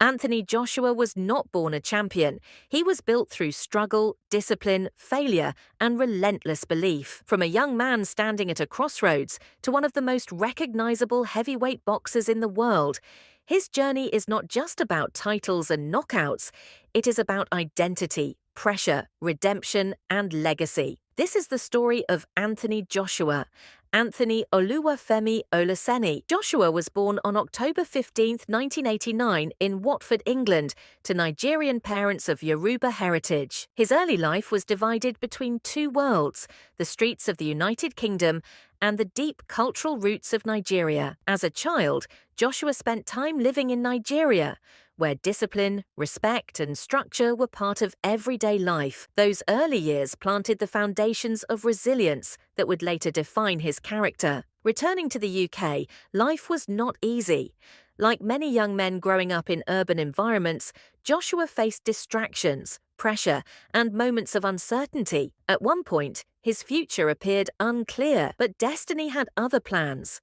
Anthony Joshua was not born a champion. He was built through struggle, discipline, failure, and relentless belief. From a young man standing at a crossroads to one of the most recognizable heavyweight boxers in the world, his journey is not just about titles and knockouts, it is about identity, pressure, redemption, and legacy. This is the story of Anthony Joshua. Anthony Oluwafemi Olaseni. Joshua was born on October 15, 1989 in Watford, England, to Nigerian parents of Yoruba heritage. His early life was divided between two worlds, the streets of the United Kingdom and the deep cultural roots of Nigeria. As a child, Joshua spent time living in Nigeria, where discipline, respect, and structure were part of everyday life. Those early years planted the foundations of resilience that would later define his character. Returning to the UK, life was not easy. Like many young men growing up in urban environments, Joshua faced distractions, pressure, and moments of uncertainty. At one point, his future appeared unclear, but destiny had other plans.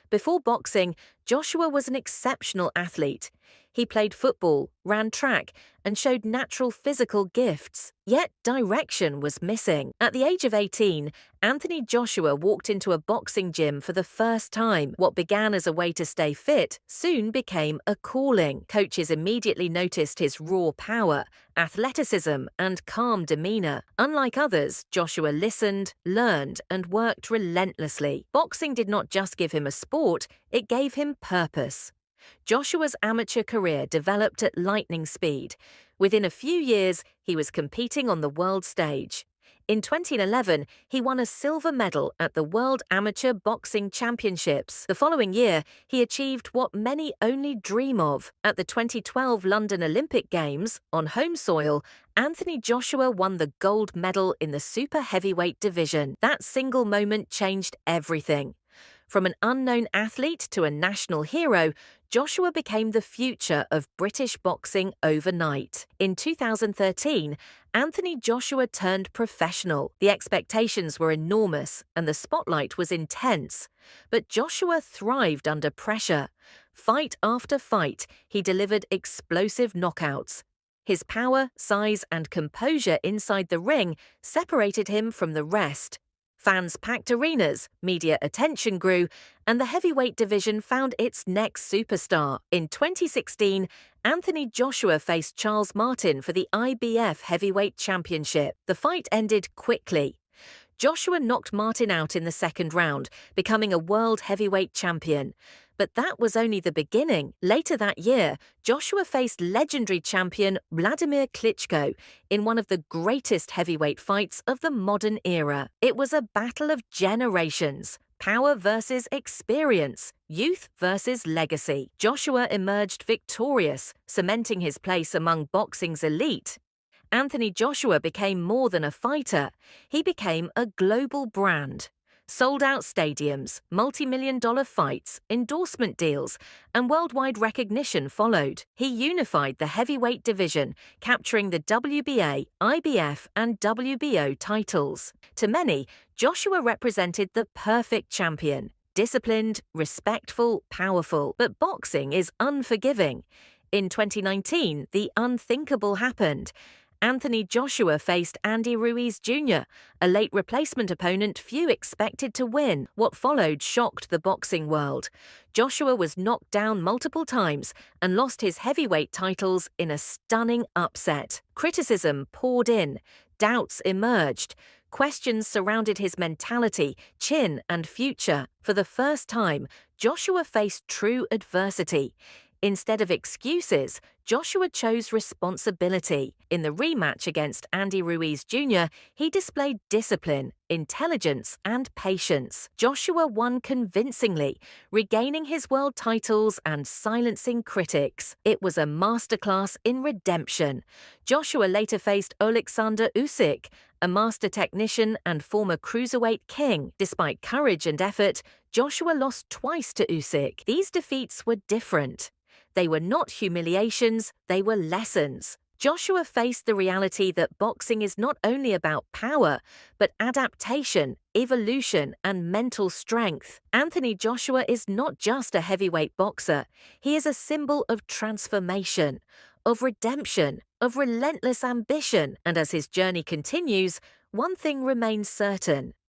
Before boxing, Joshua was an exceptional athlete. He played football, ran track, and showed natural physical gifts. Yet direction was missing. At the age of 18, Anthony Joshua walked into a boxing gym for the first time. What began as a way to stay fit soon became a calling. Coaches immediately noticed his raw power, athleticism, and calm demeanor. Unlike others, Joshua listened, learned, and worked relentlessly. Boxing did not just give him a sport, it gave him purpose. Joshua's amateur career developed at lightning speed. Within a few years, he was competing on the world stage. In 2011, he won a silver medal at the World Amateur Boxing Championships. The following year, he achieved what many only dream of. At the 2012 London Olympic Games, on home soil, Anthony Joshua won the gold medal in the super heavyweight division. That single moment changed everything. From an unknown athlete to a national hero, Joshua became the future of British boxing overnight. In 2013, Anthony Joshua turned professional. The expectations were enormous and the spotlight was intense. But Joshua thrived under pressure. Fight after fight, he delivered explosive knockouts. His power, size, and composure inside the ring separated him from the rest. Fans packed arenas, media attention grew, and the heavyweight division found its next superstar. In 2016, Anthony Joshua faced Charles Martin for the IBF Heavyweight Championship. The fight ended quickly. Joshua knocked Martin out in the second round, becoming a world heavyweight champion. But that was only the beginning. Later that year, Joshua faced legendary champion Vladimir Klitschko in one of the greatest heavyweight fights of the modern era. It was a battle of generations. Power versus experience, youth versus legacy. Joshua emerged victorious, cementing his place among boxing's elite. Anthony Joshua became more than a fighter. He became a global brand. Sold-out stadiums, multi-million-dollar fights, endorsement deals, and worldwide recognition followed. He unified the heavyweight division, capturing the WBA, IBF, and WBO titles. To many, Joshua represented the perfect champion. Disciplined, respectful, powerful. But boxing is unforgiving. In 2019, the unthinkable happened. Anthony Joshua faced Andy Ruiz Jr., a late replacement opponent few expected to win. What followed shocked the boxing world. Joshua was knocked down multiple times and lost his heavyweight titles in a stunning upset. Criticism poured in. Doubts emerged. Questions surrounded his mentality, chin, and future. For the first time, Joshua faced true adversity. Instead of excuses, Joshua chose responsibility. In the rematch against Andy Ruiz Jr., he displayed discipline, intelligence, and patience. Joshua won convincingly, regaining his world titles and silencing critics. It was a masterclass in redemption. Joshua later faced Oleksandr Usyk, a master technician and former cruiserweight king. Despite courage and effort, Joshua lost twice to Usyk. These defeats were different. They were not humiliations, they were lessons. Joshua faced the reality that boxing is not only about power, but adaptation, evolution, and mental strength. Anthony Joshua is not just a heavyweight boxer, he is a symbol of transformation, of redemption, of relentless ambition, and as his journey continues, one thing remains certain.